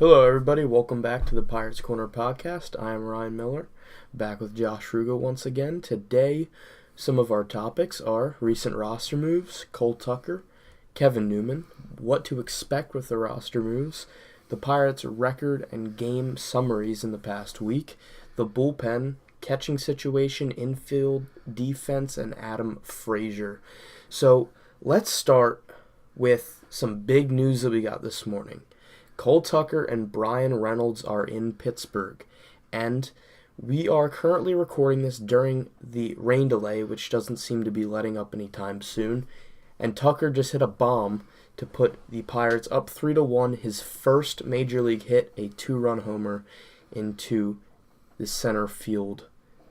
Hello, everybody. Welcome back to the Pirates Corner podcast. I am Ryan Miller, back with Josh Ruga once again. Today, some of our topics are recent roster moves, Cole Tucker, Kevin Newman, what to expect with the roster moves, the Pirates' record and game summaries in the past week, the bullpen, catching situation, infield, defense, and Adam Frazier. So, let's start with some big news that we got this morning. Cole Tucker and Bryan Reynolds are in Pittsburgh, and we are currently recording this during the rain delay, which doesn't seem to be letting up anytime soon, and Tucker just hit a bomb to put the Pirates up 3-1, his first major league hit, a 2-run homer into the center field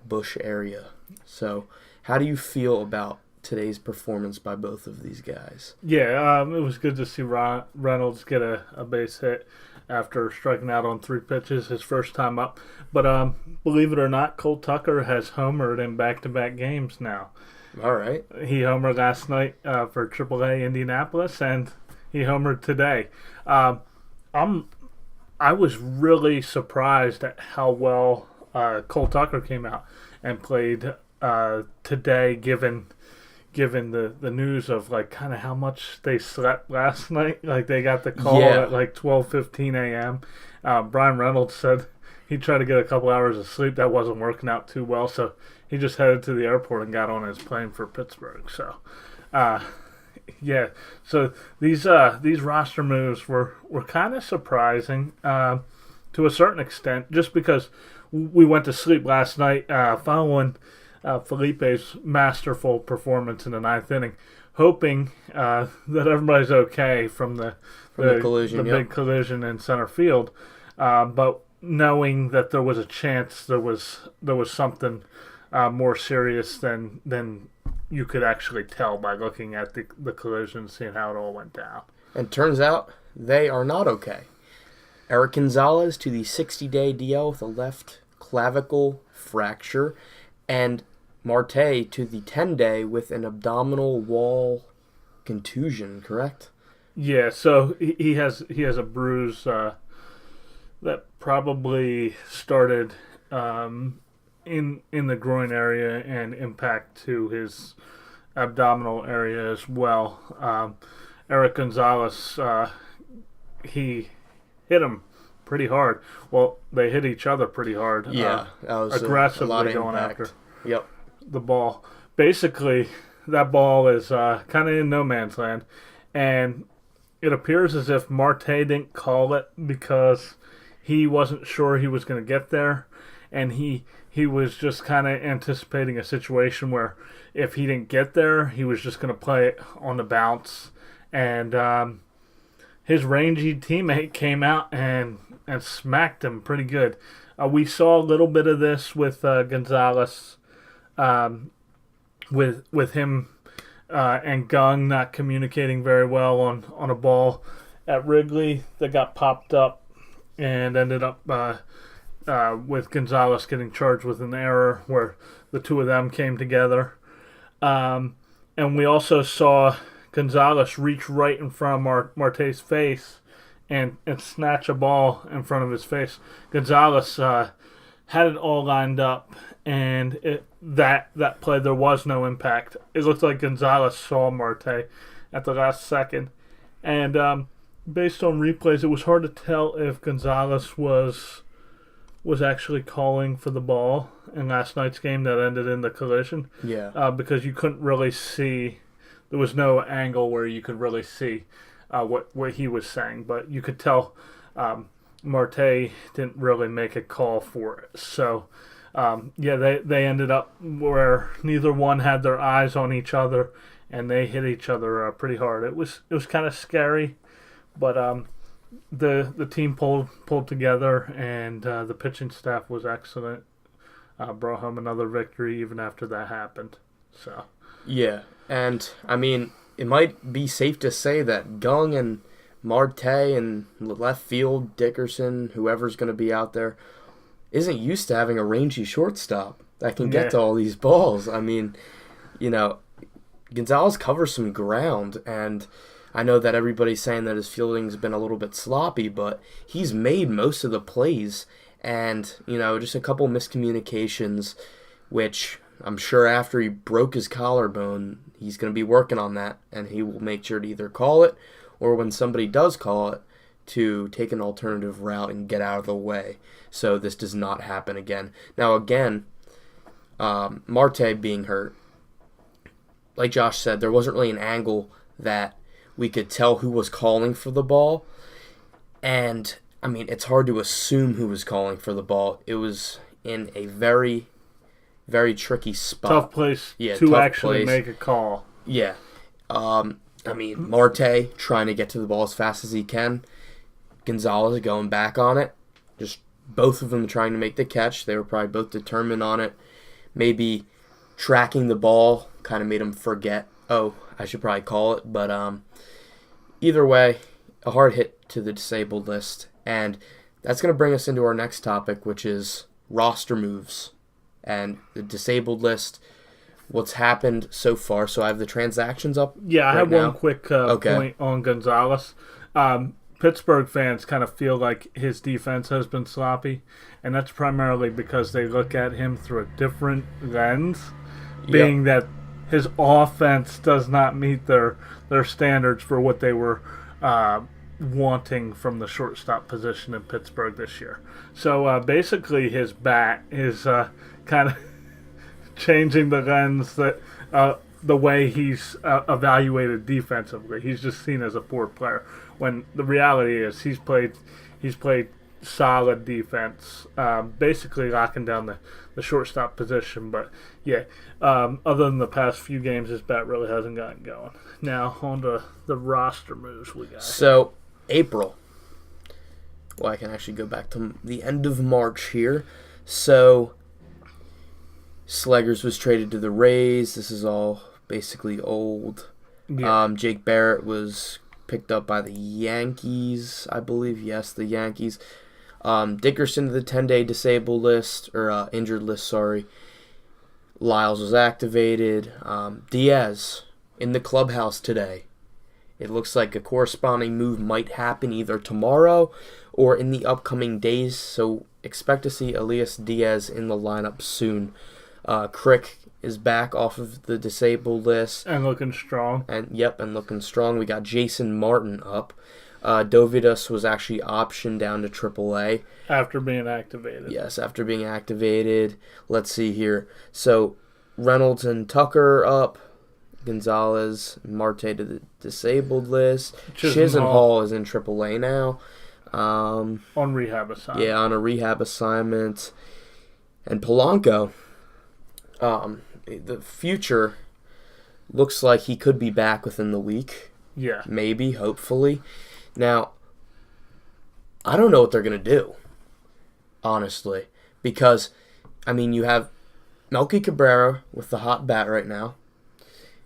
bush area. So, how do you feel about today's performance by both of these guys? Yeah, it was good to see Reynolds get a base hit after striking out on 3 pitches his first time up. But believe it or not, Cole Tucker has homered in back-to-back games now. All right. He homered last night for AAA Indianapolis, and he homered today. I was really surprised at how well Cole Tucker came out and played today, given the news of like kind of how much they slept last night. Like they got the call at like 12:15 a.m. Bryan Reynolds said he tried to get a couple hours of sleep. That wasn't working out too well, so he just headed to the airport and got on his plane for Pittsburgh. So so these roster moves were kind of surprising to a certain extent, just because we went to sleep last night following Felipe's masterful performance in the 9th inning, hoping that everybody's okay from the collision, big collision in center field, but knowing that there was a chance there was something more serious than you could actually tell by looking at the collision, seeing how it all went down. And turns out they are not okay. Erik Gonzalez to the 60-day DL with a left clavicle fracture, and Marte to the 10-day with an abdominal wall contusion, correct? Yeah, so he has a bruise that probably started in the groin area and impact to his abdominal area as well. Erik Gonzalez, he hit him pretty hard. Well, they hit each other pretty hard. Yeah, that was aggressively going after the ball. Basically, that ball is kind of in no man's land, and it appears as if Marte didn't call it because he wasn't sure he was going to get there, and he was just kind of anticipating a situation where if he didn't get there, he was just going to play it on the bounce, and his rangy teammate came out and smacked him pretty good. We saw a little bit of this with Gonzalez, with him and Gung not communicating very well on a ball at Wrigley that got popped up and ended up with Gonzalez getting charged with an error where the two of them came together. And we also saw Gonzalez reach right in front of Marte's face and snatch a ball in front of his face. Gonzalez had it all lined up, and that play, there was no impact. It looked like Gonzalez saw Marte at the last second. And based on replays, it was hard to tell if Gonzalez was actually calling for the ball in last night's game that ended in the collision. Yeah. Because you couldn't really see. There was no angle where you could really see what he was saying, but you could tell Marte didn't really make a call for it. So, they ended up where neither one had their eyes on each other, and they hit each other pretty hard. It was kind of scary, but the team pulled together, and the pitching staff was excellent. Brought home another victory even after that happened. So. Yeah, and I mean, it might be safe to say that Gung and Marte and left field, Dickerson, whoever's going to be out there, isn't used to having a rangy shortstop that can get to all these balls. I mean, Gonzalez covers some ground, and I know that everybody's saying that his fielding's been a little bit sloppy, but he's made most of the plays. And, just a couple miscommunications, which I'm sure after he broke his collarbone, he's going to be working on that, and he will make sure to either call it, or when somebody does call it, to take an alternative route and get out of the way, so this does not happen again. Now, again, Marte being hurt, like Josh said, there wasn't really an angle that we could tell who was calling for the ball, and it's hard to assume who was calling for the ball. It was in a very, very tricky spot. Tough place to actually make a call. Yeah. Marte trying to get to the ball as fast as he can. Gonzalez going back on it. Just both of them trying to make the catch. They were probably both determined on it. Maybe tracking the ball kind of made them forget, oh, I should probably call it. But either way, a hard hit to the disabled list. And that's going to bring us into our next topic, which is roster moves and the disabled list, what's happened so far. So I have the transactions up. Yeah, I have now. one quick point on Gonzalez. Pittsburgh fans kind of feel like his defense has been sloppy, and that's primarily because they look at him through a different lens, being that his offense does not meet their standards for what they were wanting from the shortstop position in Pittsburgh this year. So basically his bat is kind of changing the lens that the way he's evaluated defensively. He's just seen as a poor player, when the reality is he's played solid defense, basically locking down the shortstop position. But other than the past few games, his bat really hasn't gotten going. Now on to the roster moves we got. So April. Well, I can actually go back to the end of March here. So Sleggers was traded to the Rays. This is all basically old. Yeah. Jake Barrett was picked up by the Yankees, I believe. Yes, the Yankees. Dickerson to the 10-day disabled list, or injured list, sorry. Lyles was activated. Diaz in the clubhouse today. It looks like a corresponding move might happen either tomorrow or in the upcoming days, so expect to see Elias Diaz in the lineup soon. Crick is back off of the disabled list. And looking strong. And looking strong. We got Jason Martin up. Dovidas was actually optioned down to AAA. After being activated. Yes, after being activated. Let's see here. So Reynolds and Tucker up. Gonzalez, Marte to the disabled list. Chisenhall is in AAA now. On rehab assignment. Yeah, on a rehab assignment. And Polanco, the future looks like he could be back within the week. Yeah. Maybe, hopefully. Now, I don't know what they're going to do, honestly. Because, you have Melky Cabrera with the hot bat right now,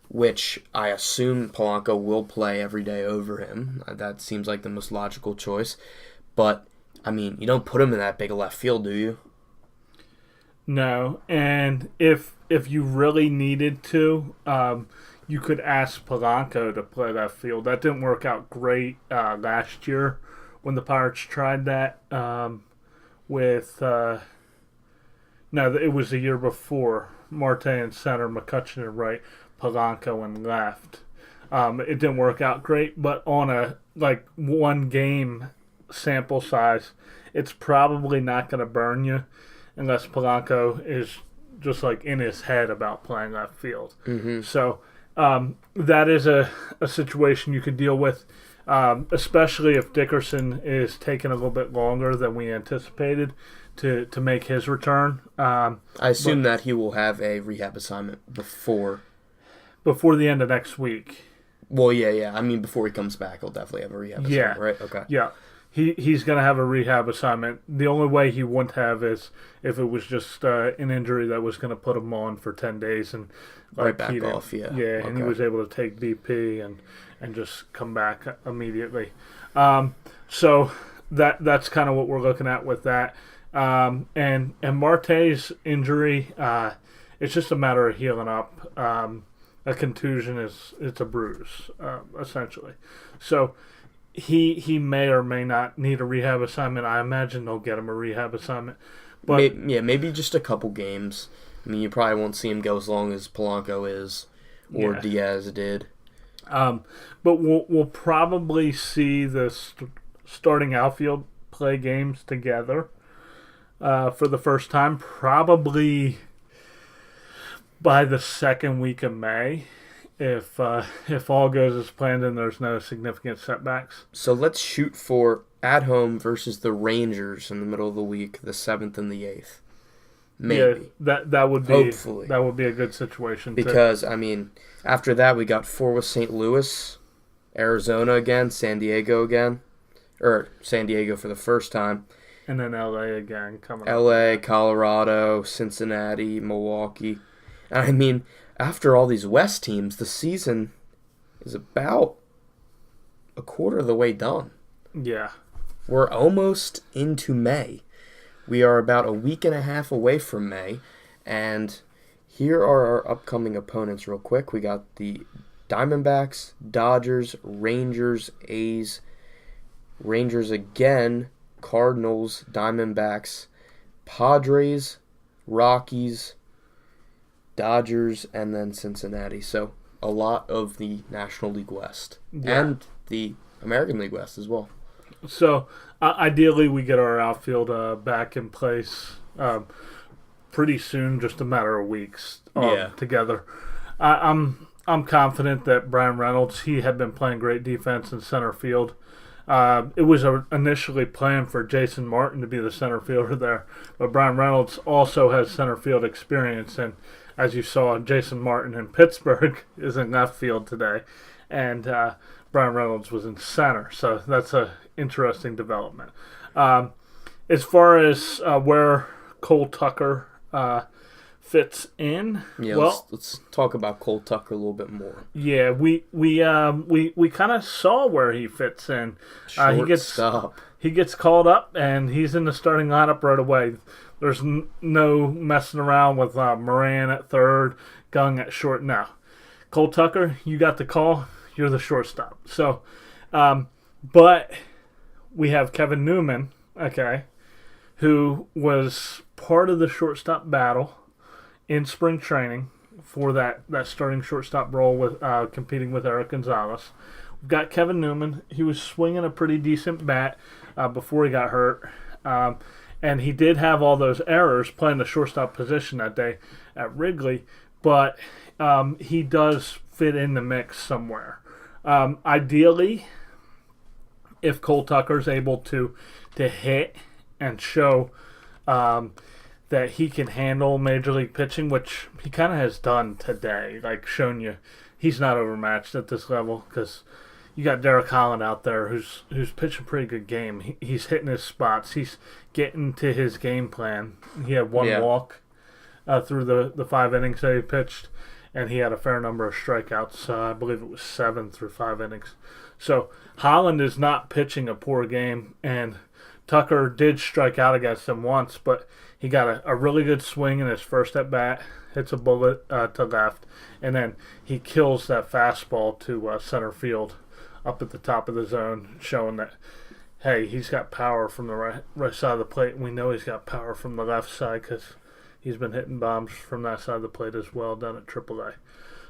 which I assume Polanco will play every day over him. That seems like the most logical choice. But, you don't put him in that big of left field, do you? No, and if you really needed to, you could ask Polanco to play left field. That didn't work out great last year when the Pirates tried that it was the year before. Marte in center, McCutcheon in right, Polanco in left. It didn't work out great, but on a one game sample size, it's probably not going to burn you unless Polanco is just in his head about playing left field. Mm-hmm. So that is a situation you could deal with, especially if Dickerson is taking a little bit longer than we anticipated to make his return. I assume that he will have a rehab assignment before the end of next week. Well, yeah. Before he comes back, he'll definitely have a rehab assignment, right? Okay. Yeah. He's going to have a rehab assignment. The only way he wouldn't have is if it was just an injury that was going to put him on for 10 days and right back off, yeah. Yeah, okay. And he was able to take BP and just come back immediately. So that's kind of what we're looking at with that. And Marte's injury, it's just a matter of healing up. A contusion is it's a bruise, essentially. So he may or may not need a rehab assignment. I imagine they'll get him a rehab assignment. But maybe just a couple games. I mean, you probably won't see him go as long as Polanco is or Diaz did. But we'll probably see the starting outfield play games together for the first time, probably by the second week of May, if all goes as planned and there's no significant setbacks. So let's shoot for at home versus the Rangers in the middle of the week, the 7th and the 8th. Maybe. Yeah, that would be hopefully that would be a good situation. Because I mean, after that we got 4 with St. Louis, Arizona again, San Diego again, or San Diego for the first time, and then LA again coming. LA, Colorado, Cincinnati, Milwaukee. And I mean, after all these West teams, the season is about a quarter of the way done. Yeah. We're almost into May. We are about a week and a half away from May, and here are our upcoming opponents real quick. We got the Diamondbacks, Dodgers, Rangers, A's, Rangers again, Cardinals, Diamondbacks, Padres, Rockies, Dodgers, and then Cincinnati. So a lot of the National League West and the American League West as well. So ideally, we get our outfield back in place pretty soon, just a matter of weeks together. I'm confident that Brian Reynolds, he had been playing great defense in center field. It was initially planned for Jason Martin to be the center fielder there, but Brian Reynolds also has center field experience, and as you saw, Jason Martin in Pittsburgh is in left field today, and Brian Reynolds was in center, so that's a interesting development. As far as where Cole Tucker fits in, let's talk about Cole Tucker a little bit more. Yeah, we kind of saw where he fits in. He gets called up and he's in the starting lineup right away. There's no messing around with Moran at third, Gung at short. Now, Cole Tucker, you got the call. You're the shortstop. So, but we have Kevin Newman, who was part of the shortstop battle in spring training for that starting shortstop role with competing with Eric Gonzalez. We've got Kevin Newman. He was swinging a pretty decent bat before he got hurt. And he did have all those errors playing the shortstop position that day at Wrigley, but he does fit in the mix somewhere. Ideally, if Cole Tucker's able to hit and show that he can handle major league pitching, which he kind of has done today, like shown you he's not overmatched at this level, because you got Derek Holland out there who's pitching a pretty good game. He's hitting his spots. He's getting to his game plan. He had one walk through the 5 innings that he pitched, and he had a fair number of strikeouts. I believe it was 7 through 5 innings. So Holland is not pitching a poor game, and Tucker did strike out against him once, but he got a really good swing in his first at-bat, hits a bullet to left, and then he kills that fastball to center field up at the top of the zone, showing that, hey, he's got power from the right side of the plate, and we know he's got power from the left side because he's been hitting bombs from that side of the plate as well down at AAA.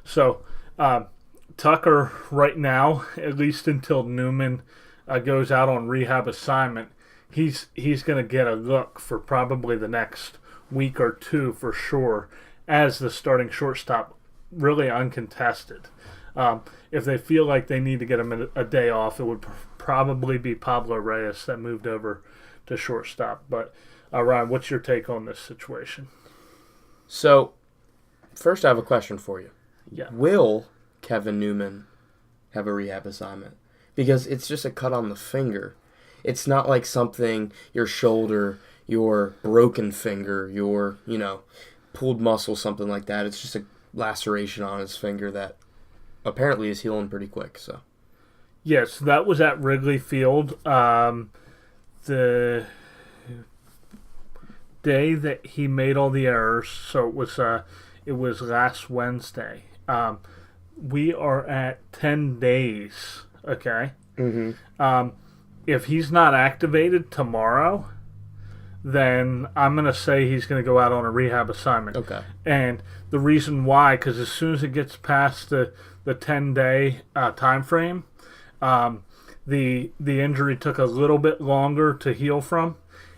So Tucker right now, at least until Newman goes out on rehab assignment, he's going to get a look for probably the next week or two for sure as the starting shortstop, really uncontested. If they feel like they need to get him a day off, it would probably be Pablo Reyes that moved over to shortstop. But Ryan, what's your take on this situation? So, first I have a question for you. Yeah. Will Kevin Newman have a rehab assignment? Because it's just a cut on the finger. It's not like something, your shoulder, your broken finger, your, pulled muscle, something like that. It's just a laceration on his finger that apparently is healing pretty quick. So, yes, that was at Wrigley Field. The day that he made all the errors, so it was last Wednesday. we are at 10 days, okay? Mm-hmm. If he's not activated tomorrow, then I'm going to say he's going to go out on a rehab assignment. Okay. And the reason why, because as soon as it gets past the 10-day time frame, the injury took a little bit longer to heal from,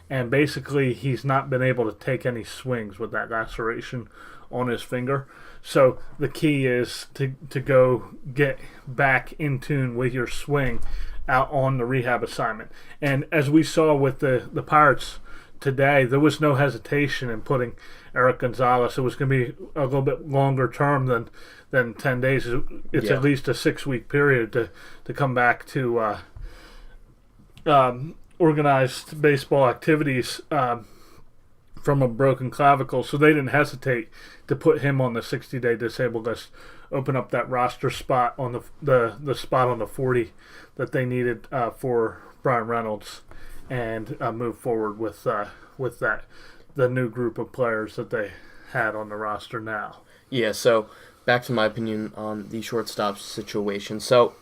and basically he's not been able to take any swings with that laceration on his finger. So the key is to go get back in tune with your swing out on the rehab assignment. And as we saw with the Pirates today, there was no hesitation in putting Eric Gonzalez. It was going to be a little bit longer term than 10 days. It's at least a 6-week period to come back to organized baseball activities from a broken clavicle. So they didn't hesitate to put him on the 60-day disabled list, open up that roster spot on the spot on the 40 that they needed for Brian Reynolds, and move forward with that, the new group of players that they had on the roster now. Yeah, so back to my opinion on the shortstop situation. So,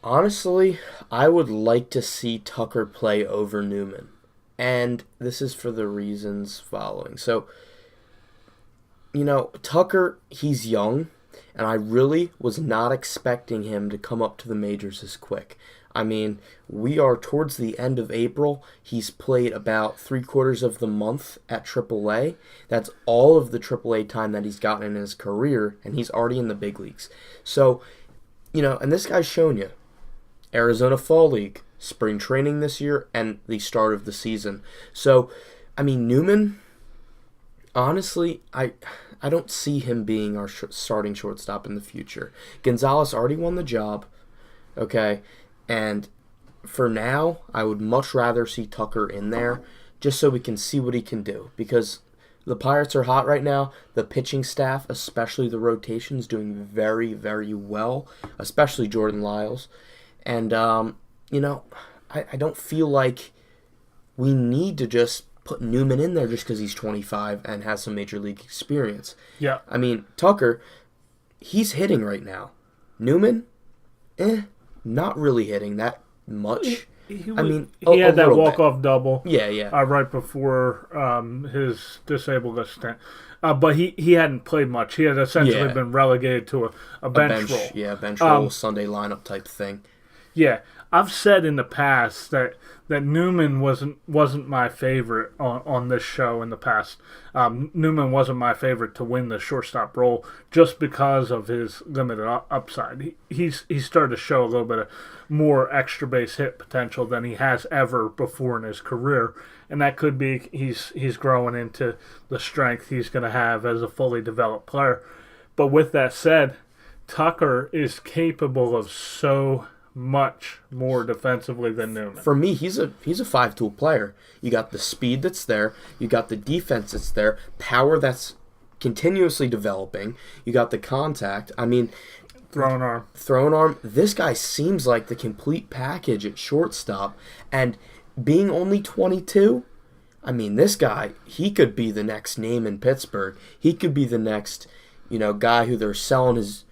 honestly, I would like to see Tucker play over Newman. And this is for the reasons following. So, Tucker, he's young, and I really was not expecting him to come up to the majors this quick. I mean, we are towards the end of April. He's played about 3/4 of the month at AAA. That's all of the AAA time that he's gotten in his career, and he's already in the big leagues. So, and this guy's shown you. Arizona Fall League, spring training this year, and the start of the season. So, I mean, Newman, honestly, I don't see him being our starting shortstop in the future. Gonzalez already won the job, okay? And for now, I would much rather see Tucker in there just so we can see what he can do. Because the Pirates are hot right now. The pitching staff, especially the rotation, is doing very, very well, especially Jordan Lyles. And, I don't feel like we need to just put Newman in there just because he's 25 and has some major league experience. Yeah. I mean, Tucker, he's hitting right now. Newman, not really hitting that much. He had that walk-off double. Yeah. Right before his disabled list stint. But he hadn't played much. He had essentially been relegated to a bench role. Yeah, bench role, Sunday lineup type thing. Yeah, I've said in the past that Newman wasn't my favorite on this show in the past. Newman wasn't my favorite to win the shortstop role just because of his limited upside. He's started to show a little bit of more extra base hit potential than he has ever before in his career, and that could be he's growing into the strength he's going to have as a fully developed player. But with that said, Tucker is capable of so much more defensively than Newman. For me, he's a 5-tool player. You got the speed that's there. You got the defense that's there. Power that's continuously developing. You got the contact. I mean, throwing arm. This guy seems like the complete package at shortstop. And being only 22, I mean, this guy, he could be the next name in Pittsburgh. He could be the next, guy who they're selling his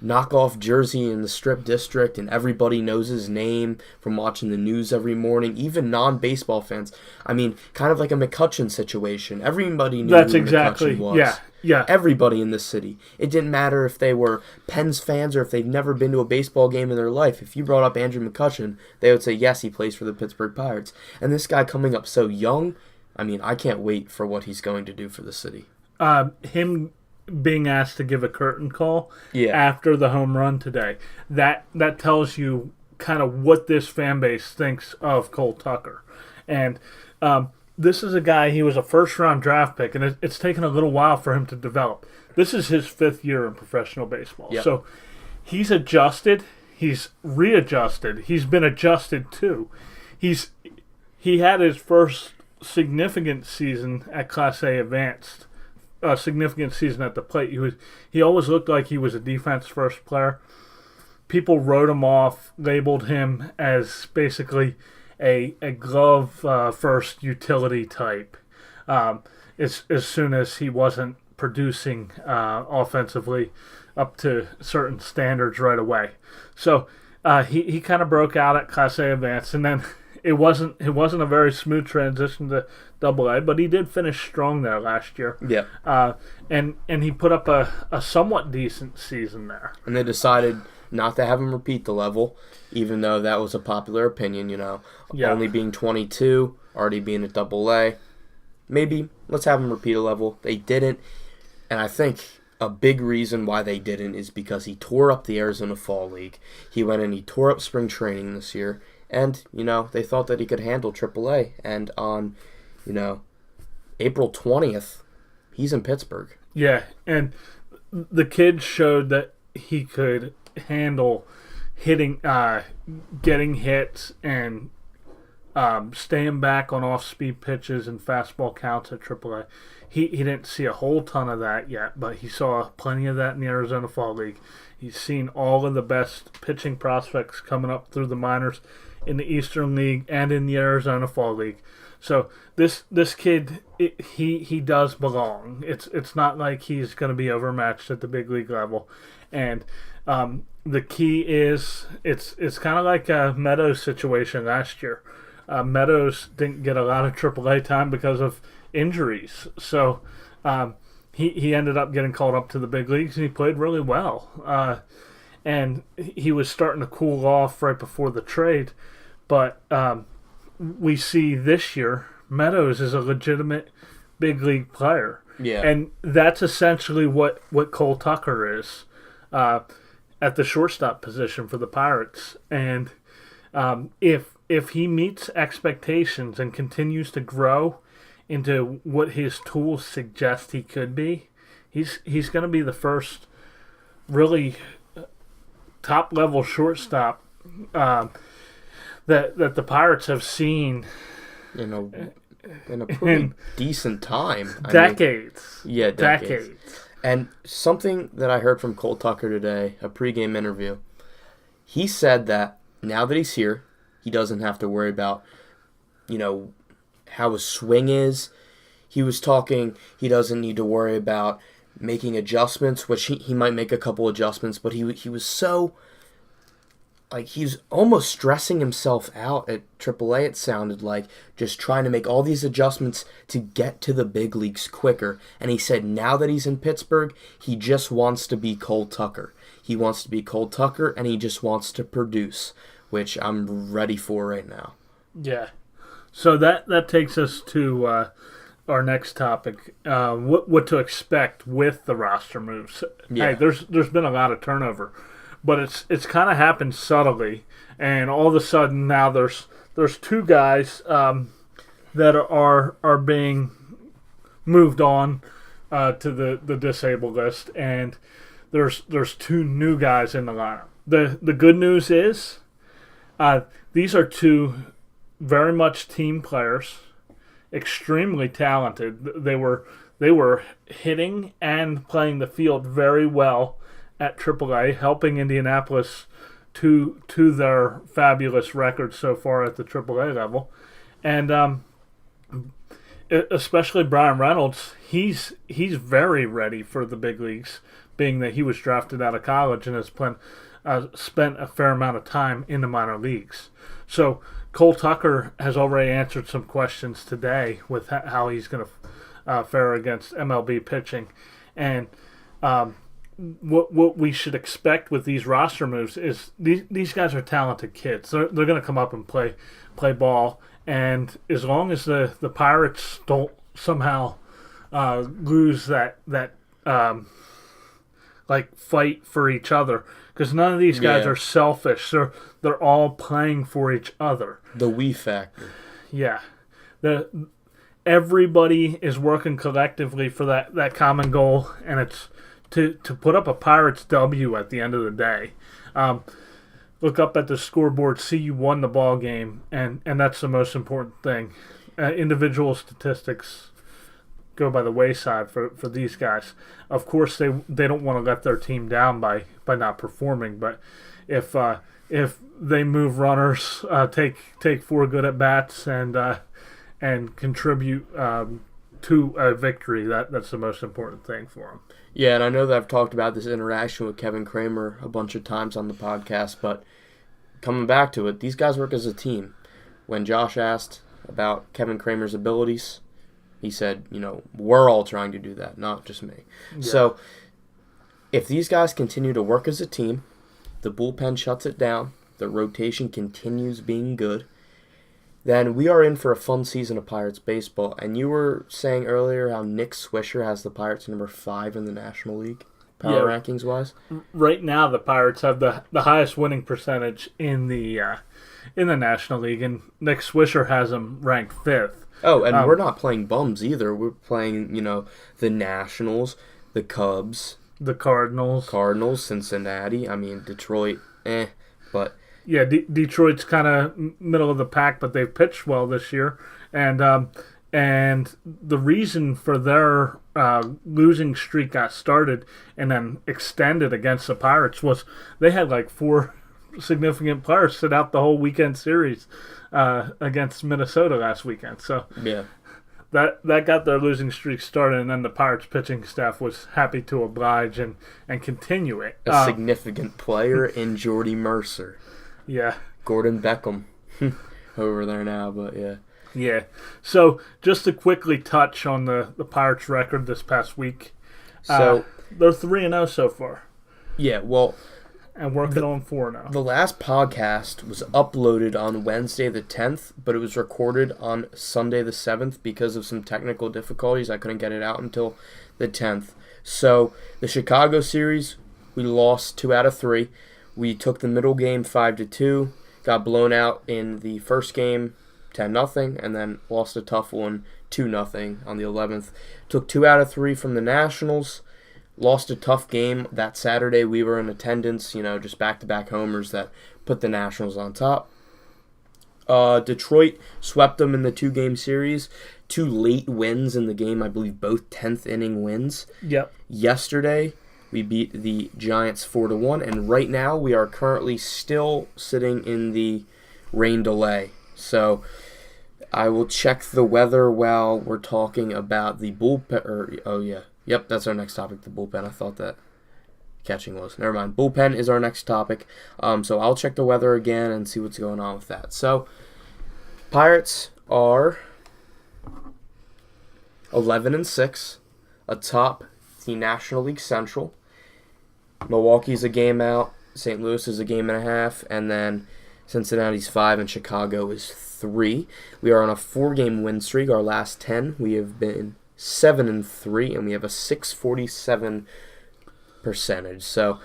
knockoff jersey in the Strip District, and everybody knows his name from watching the news every morning, even non-baseball fans. I mean, kind of like a McCutchen situation. Everybody knew That's who exactly, McCutchen was. Yeah. Everybody in this city. It didn't matter if they were Pens fans or if they've never been to a baseball game in their life. If you brought up Andrew McCutchen, they would say, yes, he plays for the Pittsburgh Pirates. And this guy coming up so young, I mean, I can't wait for what he's going to do for the city. Him being asked to give a curtain call after the home run today, that tells you kind of what this fan base thinks of Cole Tucker. And this is a guy, he was a first-round draft pick, and it's taken a little while for him to develop. This is his 5th year in professional baseball. Yep. So he's adjusted, he's readjusted, he's been adjusted too. He had his first significant season at Class A Advanced, a significant season at the plate. He always looked like he was a defense-first player. People wrote him off, labeled him as basically a glove-first utility type. As soon as he wasn't producing offensively up to certain standards right away. So he kind of broke out at Class A Advanced, and then it wasn't a very smooth transition to Double A, but he did finish strong there last year. Yeah. And he put up a somewhat decent season there. And they decided not to have him repeat the level, even though that was a popular opinion, only being 22, already being at Double A. Maybe let's have him repeat a level. They didn't, and I think a big reason why they didn't is because he tore up the Arizona Fall League. He went and he tore up spring training this year, and, they thought that he could handle AAA. And on, April 20th, he's in Pittsburgh. Yeah, and the kid showed that he could handle hitting, getting hits, and staying back on off-speed pitches and fastball counts at AAA. He didn't see a whole ton of that yet, but he saw plenty of that in the Arizona Fall League. He's seen all of the best pitching prospects coming up through the minors in the Eastern League and in the Arizona Fall League. So this kid, he does belong. It's not like he's going to be overmatched at the big league level. And the key is it's kind of like a Meadows situation last year. Meadows didn't get a lot of AAA time because of injuries. So he ended up getting called up to the big leagues, and he played really well. And he was starting to cool off right before the trade. But we see this year, Meadows is a legitimate big league player. Yeah. And that's essentially what Cole Tucker is at the shortstop position for the Pirates. And if he meets expectations and continues to grow into what his tools suggest he could be, he's going to be the first really top-level shortstop that the Pirates have seen in a pretty decent time. Decades. Decades. And something that I heard from Cole Tucker today, a pregame interview, he said that now that he's here, he doesn't have to worry about, how his swing is. He was talking, he doesn't need to worry about making adjustments, which he might make a couple adjustments, but he was so, he was almost stressing himself out at AAA, it sounded like, just trying to make all these adjustments to get to the big leagues quicker. And he said now that he's in Pittsburgh, he just wants to be Cole Tucker. He wants to be Cole Tucker, and he just wants to produce, which I'm ready for right now. Yeah. So that takes us to our next topic, what to expect with the roster moves. Yeah. Hey, there's been a lot of turnover, but it's kind of happened subtly, and all of a sudden now there's two guys that are being moved on to the disabled list, and there's two new guys in the lineup. The good news is these are two very much team players, extremely talented. They were hitting and playing the field very well at AAA, helping Indianapolis to their fabulous record so far at the AAA level. And especially Brian Reynolds, he's very ready for the big leagues, being that he was drafted out of college and has spent a fair amount of time in the minor leagues. So Cole Tucker has already answered some questions today with how he's going to fare against MLB pitching. And what we should expect with these roster moves is these guys are talented kids. They're going to come up and play ball. And as long as the Pirates don't somehow lose that fight for each other, because none of these guys are selfish. They're all playing for each other. The we factor. Yeah. Everybody is working collectively for that common goal, and it's to put up a Pirates W at the end of the day. Look up at the scoreboard, see you won the ball game, and that's the most important thing. Individual statistics go by the wayside for these guys. Of course, they don't want to let their team down by not performing, but if they move runners, take 4 good at bats, and contribute to a victory. That's the most important thing for him. Yeah, and I know that I've talked about this interaction with Kevin Kramer a bunch of times on the podcast, but coming back to it, these guys work as a team. When Josh asked about Kevin Kramer's abilities, he said, we're all trying to do that, not just me. Yeah. So if these guys continue to work as a team, the bullpen shuts it down, the rotation continues being good, then we are in for a fun season of Pirates baseball. And you were saying earlier how Nick Swisher has the Pirates number 5 in the National League, power rankings-wise. Right now, the Pirates have the highest winning percentage in the National League, and Nick Swisher has them ranked 5th. Oh, and we're not playing bums either. We're playing, the Nationals, the Cubs, the Cardinals, Cincinnati. I mean, Detroit, but... Yeah, Detroit's kind of middle of the pack, but they've pitched well this year. And the reason for their losing streak got started and then extended against the Pirates was they had like 4 significant players sit out the whole weekend series against Minnesota last weekend. So yeah, that got their losing streak started, and then the Pirates pitching staff was happy to oblige and continue it. A significant player in Jordy Mercer. Yeah. Gordon Beckham over there now, but yeah. Yeah. So just to quickly touch on the Pirates record this past week. So they're 3-0 so far. Yeah, well, and working on 4-0. The last podcast was uploaded on Wednesday the 10th, but it was recorded on Sunday the 7th because of some technical difficulties. I couldn't get it out until the 10th. So the Chicago series, we lost 2 out of 3. We took the middle game 5-2, got blown out in the first game 10-0, and then lost a tough one 2-0 on the 11th. Took 2 out of 3 from the Nationals. Lost a tough game that Saturday. We were in attendance, just back-to-back homers that put the Nationals on top. Detroit swept them in the 2-game series. 2 late wins in the game, I believe both 10th inning wins. Yep. Yesterday, we beat the Giants 4-1, and right now we are currently still sitting in the rain delay. So I will check the weather while we're talking about the bullpen. Yep, that's our next topic, the bullpen. I thought that catching was. Never mind. Bullpen is our next topic. So I'll check the weather again and see what's going on with that. So Pirates are 11-6, atop the National League Central. Milwaukee's a game out, St. Louis is a game and a half, and then Cincinnati's 5 and Chicago is 3. We are on a 4-game win streak. Our last 10, we have been 7-3, and we have a .647 percentage. So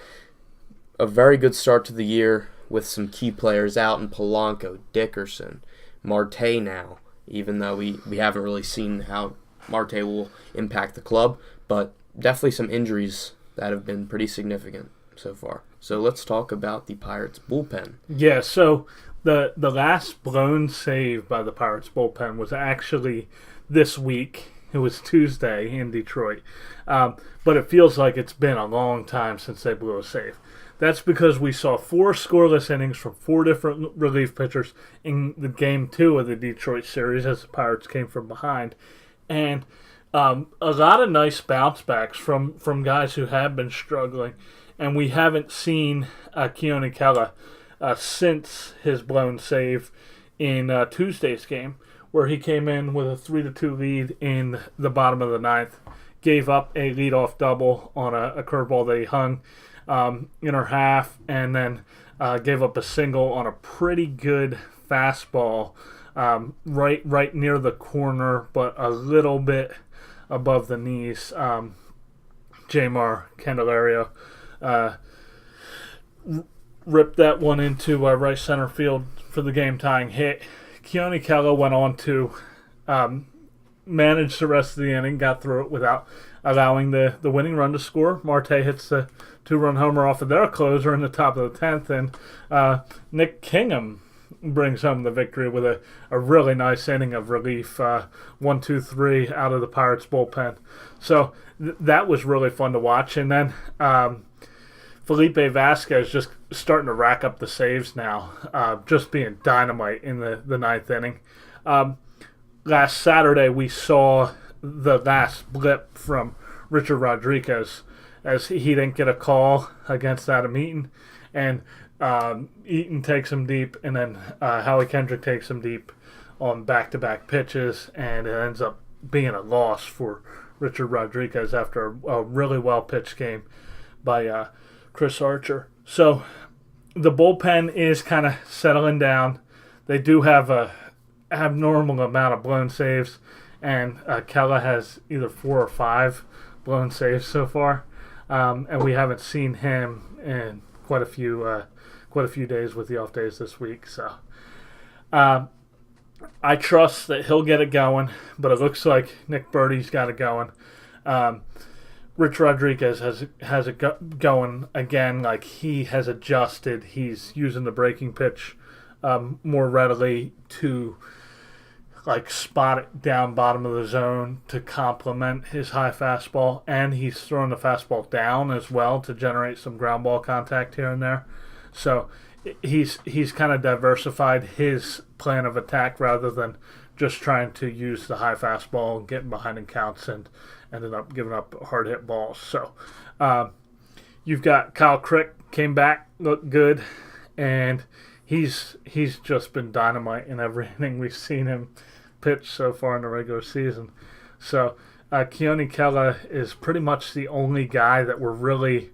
a very good start to the year with some key players out in Polanco, Dickerson, Marte now, even though we haven't really seen how Marte will impact the club, but definitely some injuries that have been pretty significant so far. So let's talk about the Pirates bullpen. Yeah, so the last blown save by the Pirates bullpen was actually this week. It was Tuesday in Detroit. But it feels like it's been a long time since they blew a save. That's because we saw 4 scoreless innings from 4 different relief pitchers in the Game 2 of the Detroit series as the Pirates came from behind. And a lot of nice bounce backs from guys who have been struggling. And we haven't seen Keone Kela since his blown save in Tuesday's game, where he came in with a 3-2 lead in the bottom of the 9th, gave up a leadoff double on a curveball that he hung in her half, and then gave up a single on a pretty good fastball right near the corner, but a little bit above the knees. Jamar Candelario ripped that one into right center field for the game-tying hit. Keone Kela went on to manage the rest of the inning, got through it without allowing the winning run to score. Marte hits the 2-run homer off of their closer in the top of the 10th, and Nick Kingham brings home the victory with a really nice inning of relief, 1, 2, 3 out of the Pirates bullpen. So that was really fun to watch. And then Felipe Vasquez just starting to rack up the saves now, just being dynamite in the 9th inning. Last Saturday we saw the last blip from Richard Rodriguez, as he didn't get a call against Adam Eaton, and Eaton takes him deep, and then Howie Kendrick takes him deep on back-to-back pitches, and it ends up being a loss for Richard Rodriguez after a really well-pitched game by Chris Archer. So the bullpen is kind of settling down. They do have a abnormal amount of blown saves, and Kela has either 4 or 5 blown saves so far, and we haven't seen him in quite a few days with the off days this week. So I trust that he'll get it going, but it looks like Nick Birdie's got it going. Rich Rodriguez has it going again. Like, he has adjusted. He's using the breaking pitch more readily to like spot it down bottom of the zone to complement his high fastball, and he's throwing the fastball down as well to generate some ground ball contact here and there. So he's kind of diversified his plan of attack rather than just trying to use the high fastball and getting behind in counts and ended up giving up hard hit balls. So you've got Kyle Crick came back, looked good, and he's just been dynamite in every inning we've seen him pitch so far in the regular season. So Keone Kela is pretty much the only guy that we're really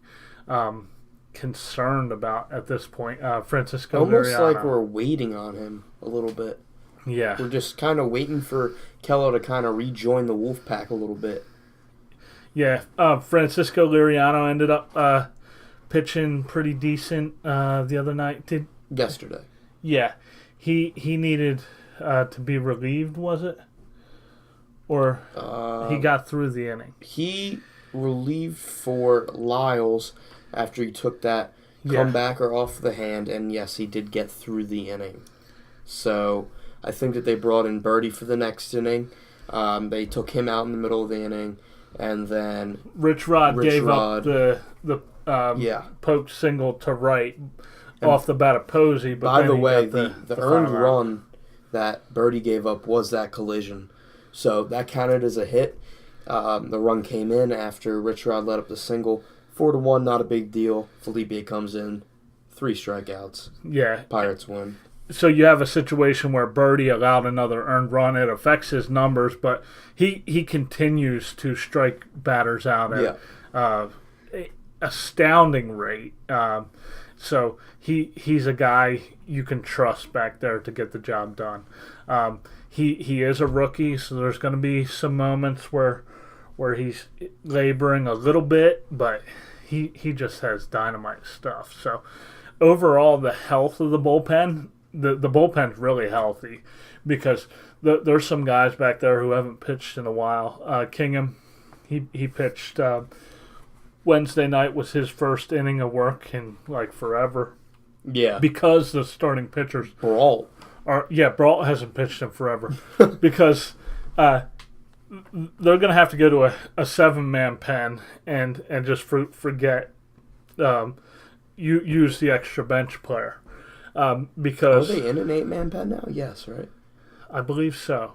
concerned about at this point. Francisco Almost Liriano. like we're waiting on him a little bit. Yeah. We're just kind of waiting for Kela to kind of rejoin the Wolfpack a little bit. Yeah. Francisco Liriano ended up pitching pretty decent the other night. Yesterday. Yeah. He needed to be relieved, was it? Or he got through the inning? He relieved for Lyles after he took that comebacker off the hand, and yes, he did get through the inning. So I think that they brought in Birdie for the next inning. They took him out in the middle of the inning, and then Rich Rod gave up the poke single to right off the bat of Posey. But by the way, the earned run that Birdie gave up was that collision. So that counted as a hit. The run came in after Rich Rod let up the single. 4-1, not a big deal. Felipe comes in, 3 strikeouts. Yeah. Pirates win. So you have a situation where Birdie allowed another earned run. It affects his numbers, but he continues to strike batters out at astounding rate. So he's a guy you can trust back there to get the job done. He is a rookie, so there's going to be some moments where he's laboring a little bit, but he just has dynamite stuff. So overall, the health of the bullpen, the bullpen's really healthy because there's some guys back there who haven't pitched in a while. Kingham, he pitched Wednesday night was his first inning of work in like forever. Yeah. Because the starting pitchers Brault hasn't pitched in forever because they're going to have to go to a 7-man pen and just forget use the extra bench player because are they in an 8-man pen now? Yes, right. I believe so.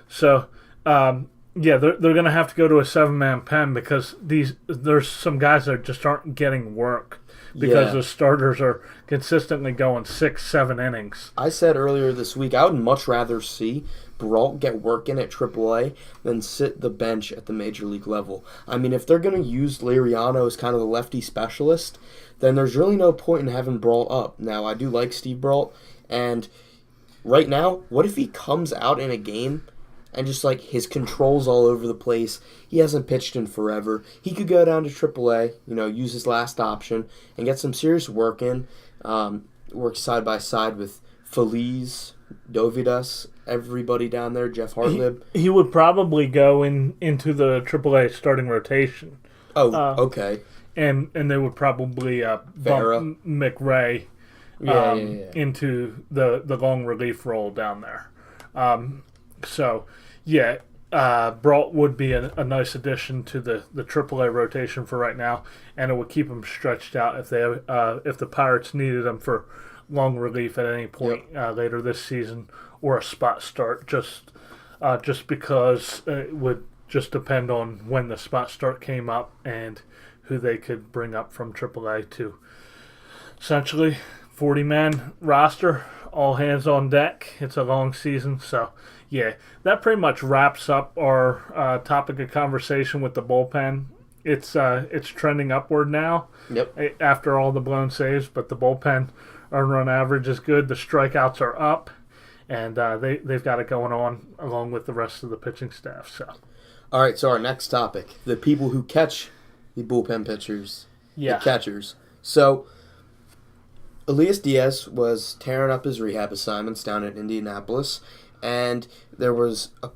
So they're going to have to go to a 7-man pen because there's some guys that just aren't getting work because the starters are consistently going 6-7 innings. I said earlier this week I would much rather see Brault get work in at AAA than sit the bench at the major league level. I mean, if they're going to use Liriano as kind of the lefty specialist, then there's really no point in having Brault up. Now, I do like Steve Brault, and right now, what if he comes out in a game and just like his control's all over the place? He hasn't pitched in forever. He could go down to AAA, use his last option and get some serious work in. Work side by side with Feliz, Dovidas, everybody down there, Jeff Hartlib. He would probably go into the AAA starting rotation. Oh, okay. And they would probably bump McRae into the long relief role down there. Brault would be a nice addition to the AAA rotation for right now, and it would keep them stretched out if the Pirates needed them for long relief at any point later this season or a spot start, just because it would just depend on when the spot start came up and who they could bring up from AAA to essentially 40-man roster, all hands on deck. It's a long season, so yeah, that pretty much wraps up our topic of conversation with the bullpen. It's trending upward now. Yep. After all the blown saves, but the bullpen earned run average is good. The strikeouts are up, and they've got it going on along with the rest of the pitching staff. So, All right, so our next topic, the people who catch the bullpen pitchers, yeah, the catchers. So, Elias Diaz was tearing up his rehab assignments down in Indianapolis, and there was a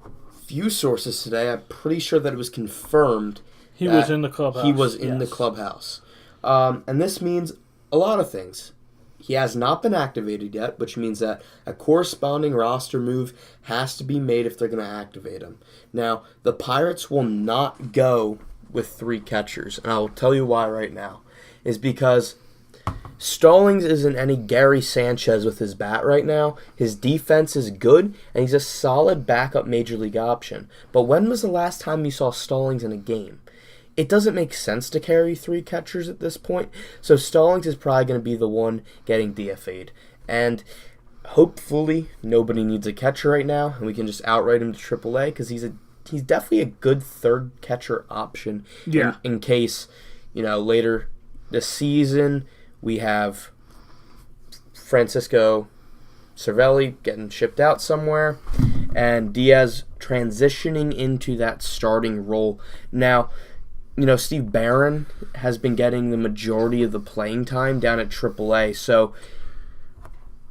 few sources today, I'm pretty sure that it was confirmed he was in the clubhouse. He was in the clubhouse. And this means a lot of things. He has not been activated yet, which means that a corresponding roster move has to be made if they're going to activate him. Now, the Pirates will not go with 3 catchers, and I'll tell you why right now. Is because Stallings isn't any Gary Sanchez with his bat right now. His defense is good, and he's a solid backup major league option. But when was the last time you saw Stallings in a game? It doesn't make sense to carry 3 catchers at this point, so Stallings is probably going to be the one getting DFA'd. And hopefully nobody needs a catcher right now, and we can just outright him to AAA, because he's definitely a good third catcher option in case, later this season we have Francisco Cervelli getting shipped out somewhere, and Diaz transitioning into that starting role. Now, Steve Barron has been getting the majority of the playing time down at AAA. So,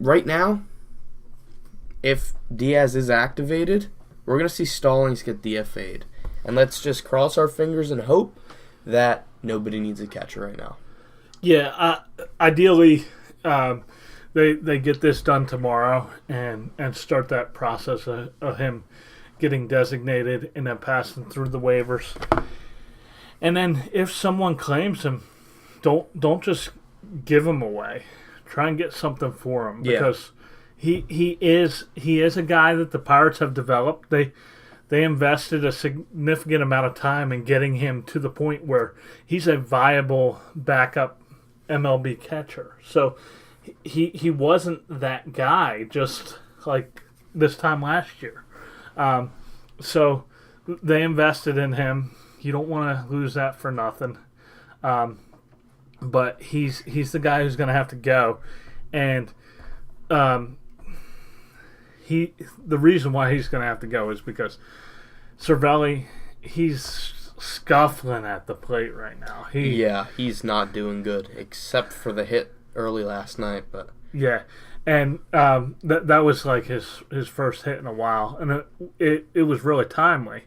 right now, if Diaz is activated, we're going to see Stallings get DFA'd. And let's just cross our fingers and hope that nobody needs a catcher right now. Yeah, ideally, they get this done tomorrow and start that process of him getting designated and then passing through the waivers. And then if someone claims him, don't just give him away. Try and get something for him, because he is a guy that the Pirates have developed. They invested a significant amount of time in getting him to the point where he's a viable backup MLB catcher. So he wasn't that guy just like this time last year. So they invested in him. You don't want to lose that for nothing. But he's the guy who's going to have to go. And the reason why he's going to have to go is because Cervelli, he's scuffling at the plate right now. He's not doing good, except for the hit early last night. But yeah, and that was like his first hit in a while, and it was really timely.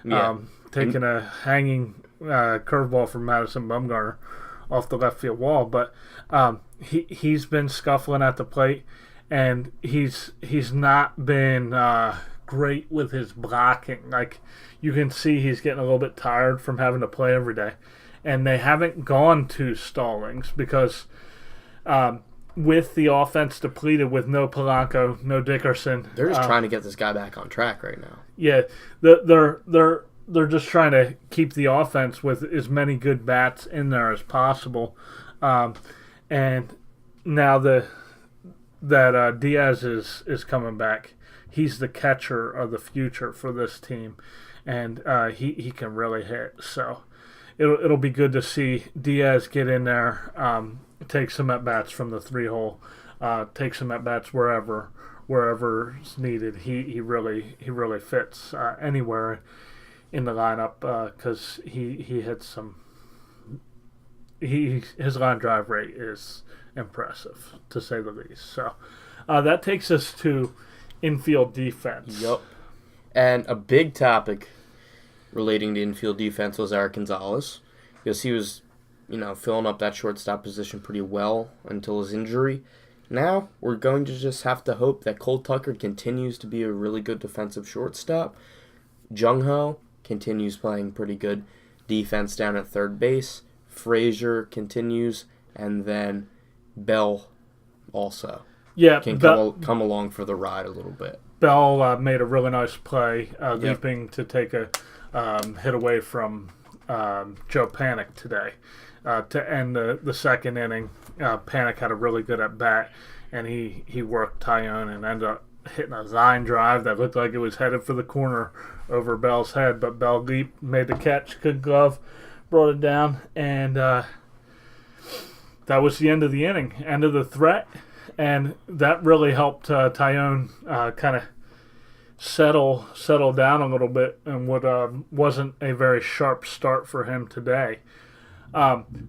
Yeah. Taking a hanging curveball from Madison Bumgarner off the left field wall, but he's been scuffling at the plate, and he's not been great with his blocking. Like, you can see he's getting a little bit tired from having to play every day, and they haven't gone to Stallings because with the offense depleted, with no Polanco, no Dickerson, they're just trying to get this guy back on track right now. Yeah, they're just trying to keep the offense with as many good bats in there as possible. And now that Diaz is coming back, he's the catcher of the future for this team, and he can really hit. So it'll be good to see Diaz get in there, take some at bats from the 3-hole, take some at bats wherever's needed. He really fits anywhere in the lineup, because he hits some. His line drive rate is impressive, to say the least. So that takes us to infield defense. Yep. And a big topic relating to infield defense was Eric Gonzalez, because he was, filling up that shortstop position pretty well until his injury. Now we're going to just have to hope that Cole Tucker continues to be a really good defensive shortstop. Jung Ho continues playing pretty good defense down at third base. Frazier continues, and then Bell also can come along for the ride a little bit. Bell made a really nice play, leaping to take a hit away from Joe Panic today to end the second inning. Panic had a really good at bat, and he worked Tyone and ended up hitting a line drive that looked like it was headed for the corner over Bell's head, but Bell leaped, made the catch, good glove, brought it down, and that was the end of the inning, end of the threat, and that really helped Tyone kind of settle down a little bit, and what wasn't a very sharp start for him today.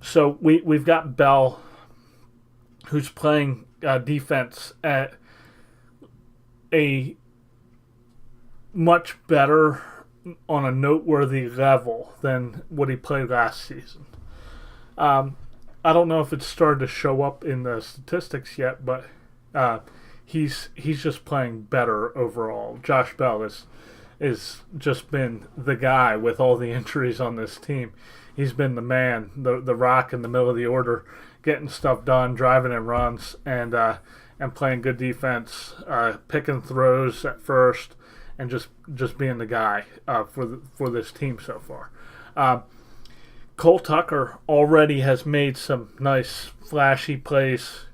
So we've got Bell, who's playing defense at a much better, on a noteworthy level than what he played last season. I don't know if it's started to show up in the statistics yet, but he's just playing better overall. Josh Bell is just been the guy with all the injuries on this team. He's been the man, the rock in the middle of the order, getting stuff done, driving in runs, and playing good defense, picking throws at first, and just being the guy for this team so far. Cole Tucker already has made some nice flashy plays,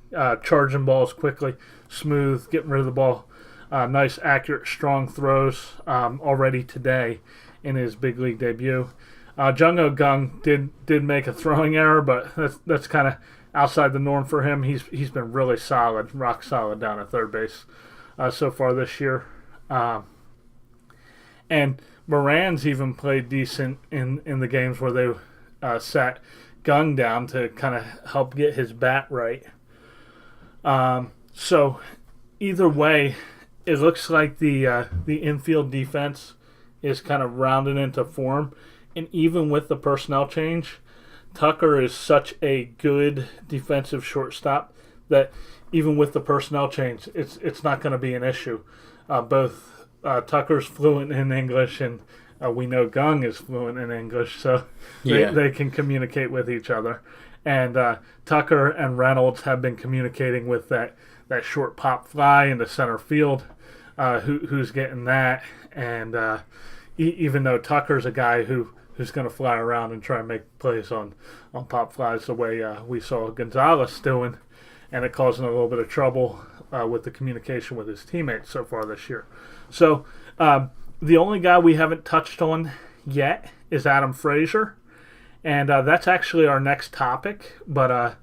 charging balls quickly, smooth, getting rid of the ball, nice, accurate, strong throws already today in his big league debut. Jung-Ho Kang did make a throwing error, but that's kind of outside the norm for him. He's been really solid, rock solid down at third base so far this year. And Moran's even played decent in the games where they sat Kang down to kind of help get his bat right. So either way, it looks like the infield defense is kind of rounded into form. And even with the personnel change, Tucker is such a good defensive shortstop that even with the personnel change, it's not going to be an issue. Both Tucker's fluent in English, and we know Kang is fluent in English, so they can communicate with each other. And Tucker and Reynolds have been communicating with that short pop fly into center field, who's getting that. And even though Tucker's a guy who's going to fly around and try and make plays on pop flies the way we saw Gonzalez doing, and it causing a little bit of trouble with the communication with his teammates so far this year. So the only guy we haven't touched on yet is Adam Frazier, and that's actually our next topic. But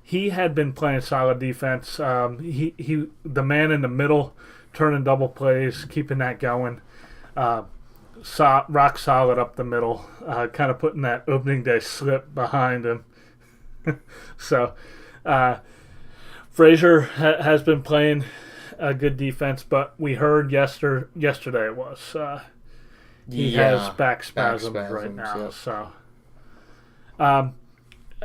he had been playing solid defense. He the man in the middle, turning double plays, keeping that going. Rock solid up the middle, kind of putting that opening day slip behind him. So Frazier has been playing a good defense, but we heard yesterday it was he has back spasms right now. Yep. So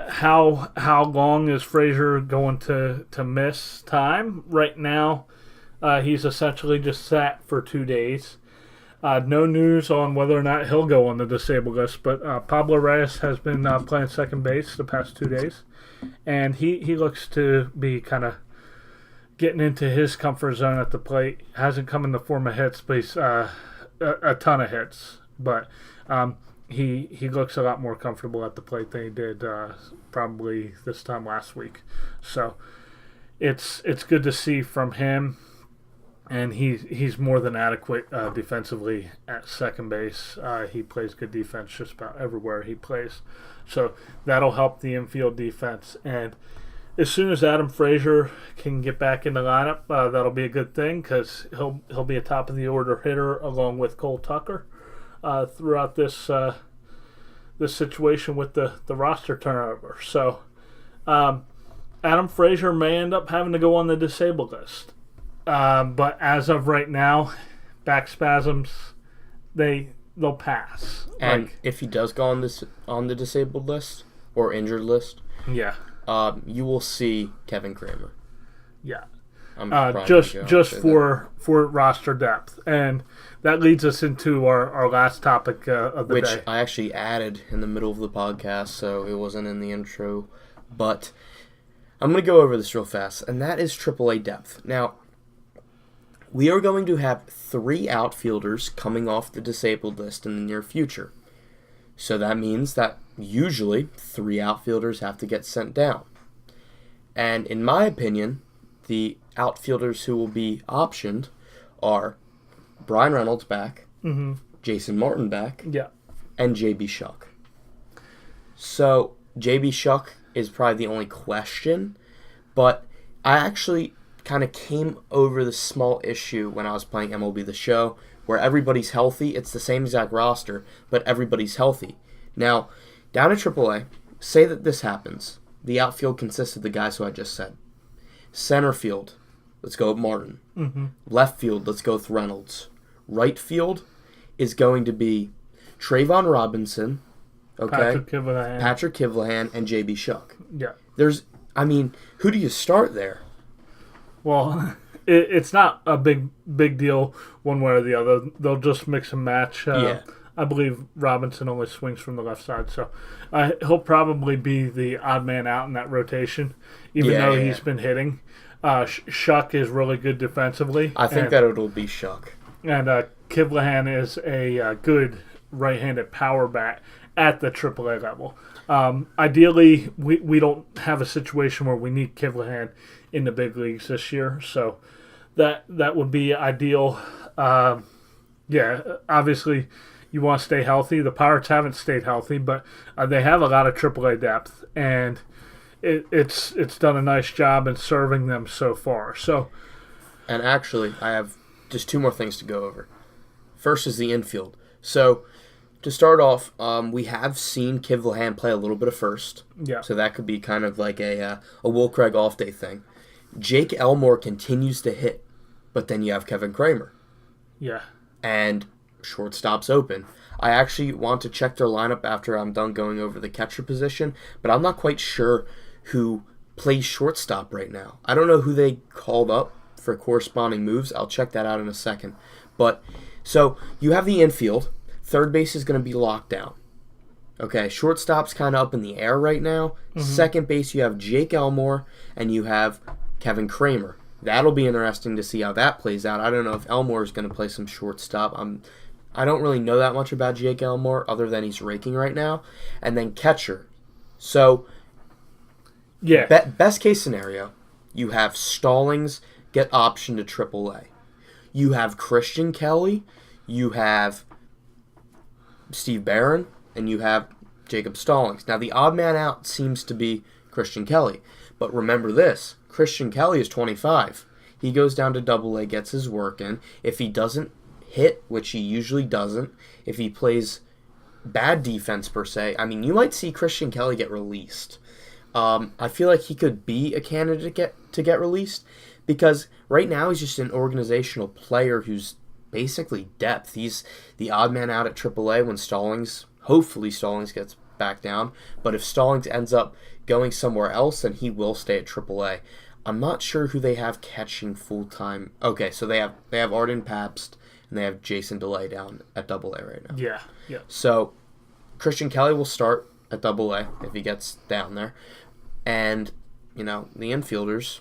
how long is Frazier going to miss time? Right now, he's essentially just sat for 2 days. No news on whether or not he'll go on the disabled list, but Pablo Reyes has been playing second base the past 2 days, and he looks to be kind of getting into his comfort zone at the plate. Hasn't come in the form of hits, but he's a ton of hits. But he looks a lot more comfortable at the plate than he did probably this time last week. So it's good to see from him. And he's more than adequate defensively at second base. He plays good defense just about everywhere he plays. So that'll help the infield defense. And as soon as Adam Frazier can get back in the lineup, that'll be a good thing because he'll be a top of the order hitter along with Cole Tucker throughout this situation with the roster turnover. So Adam Frazier may end up having to go on the disabled list. But as of right now, back spasms, they'll pass. And if he does go on the disabled list or injured list, you will see Kevin Kramer. Yeah, just for roster depth, and that leads us into our last topic of the day, which I actually added in the middle of the podcast, so it wasn't in the intro. But I'm going to go over this real fast, and that is AAA depth. Now, we are going to have 3 outfielders coming off the disabled list in the near future. So that means that usually 3 outfielders have to get sent down. And in my opinion, the outfielders who will be optioned are Brian Reynolds back, Jason Martin back, and J.B. Shuck. So J.B. Shuck is probably the only question, but I actually kind of came over this small issue when I was playing MLB The Show, where everybody's healthy. It's the same exact roster, but everybody's healthy. Now, down at AAA, say that this happens. The outfield consists of the guys who I just said. Center field, let's go with Martin. Left field, let's go with Reynolds. Right field is going to be Trayvon Robinson, Patrick Kivlahan, and J.B. Shuck. Yeah. Who do you start there? Well, it's not a big deal one way or the other. They'll just mix and match. I believe Robinson only swings from the left side, so he'll probably be the odd man out in that rotation, even though he's been hitting. Shuck is really good defensively. I think that it'll be Shuck. And Kivlahan is a good right-handed power bat at the AAA level. Ideally, we don't have a situation where we need Kivlahan in the big leagues this year, so that would be ideal. Obviously, you want to stay healthy. The Pirates haven't stayed healthy, but they have a lot of AAA depth, and it's done a nice job in serving them so far. And actually, I have just 2 more things to go over. First is the infield. So, to start off, we have seen Kivlahan play a little bit of first. Yeah. So that could be kind of like a Will Craig off-day thing. Jake Elmore continues to hit, but then you have Kevin Kramer. Yeah. And shortstop's open. I actually want to check their lineup after I'm done going over the catcher position, but I'm not quite sure who plays shortstop right now. I don't know who they called up for corresponding moves. I'll check that out in a second. But so you have the infield. Third base is going to be locked down. Okay, shortstop's kind of up in the air right now. Second base, you have Jake Elmore and you have Kevin Kramer. That'll be interesting to see how that plays out. I don't know if Elmore is going to play some shortstop. I don't really know that much about Jake Elmore other than he's raking right now. And then catcher. So, best case scenario, you have Stallings get optioned to AAA. You have Christian Kelly. You have Steve Barron. And you have Jacob Stallings. Now, the odd man out seems to be Christian Kelly. But remember this. Christian Kelly is 25. He goes down to AA, gets his work in. If he doesn't hit, which he usually doesn't, if he plays bad defense per se, you might see Christian Kelly get released. I feel like he could be a candidate to get released because right now he's just an organizational player who's basically depth. He's the odd man out at AAA when hopefully Stallings gets back down. But if Stallings ends up going somewhere else, then he will stay at AAA. I'm not sure who they have catching full-time. Okay, so they have Arden Pabst and they have Jason DeLay down at AA right now. Yeah. So Christian Kelly will start at AA if he gets down there. And, the infielders,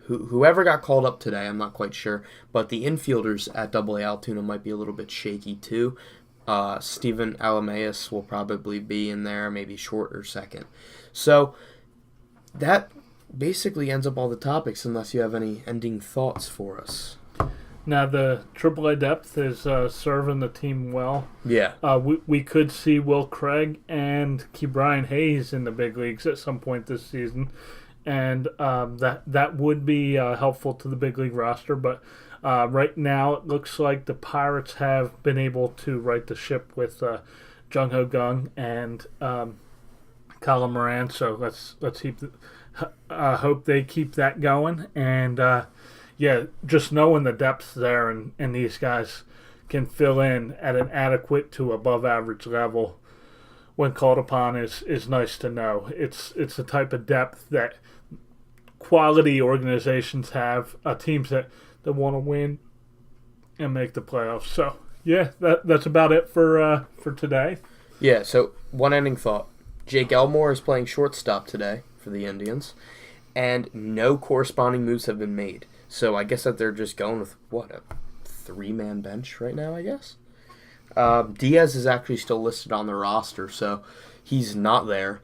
whoever got called up today, I'm not quite sure, but the infielders at AA Altoona might be a little bit shaky too. Steven Alameus will probably be in there, maybe short or second. So that basically ends up all the topics unless you have any ending thoughts for us. Now, the AAA depth is serving the team well. Yeah. We could see Will Craig and Ke'Bryan Hayes in the big leagues at some point this season, and that would be helpful to the big league roster. But right now, it looks like the Pirates have been able to right the ship with Jung-Ho Kang and Colin Moran. So let's hope they keep that going. And just knowing the depth there and these guys can fill in at an adequate to above average level when called upon is nice to know. It's the type of depth that quality organizations have, teams that want to win and make the playoffs. So that's about it for today. Yeah. So one ending thought: Jake Elmore is playing shortstop today for the Indians, and no corresponding moves have been made. So I guess that they're just going with, a 3-man bench right now, I guess? Diaz is actually still listed on the roster, so he's not there.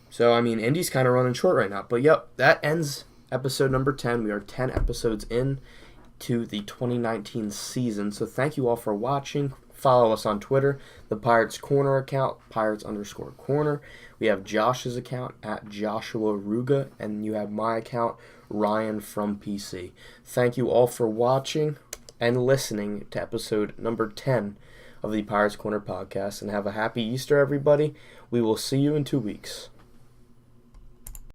So, I mean, Indy's kind of running short right now. But, yep, that ends episode number 10. We are 10 episodes in to the 2019 season. So thank you all for watching. Follow us on Twitter, the Pirates Corner account, Pirates_Corner. We have Josh's account at Joshua Ruga, and you have my account, Ryan from PC. Thank you all for watching and listening to episode number 10 of the Pirates Corner podcast, and have a happy Easter, everybody. We will see you in 2 weeks.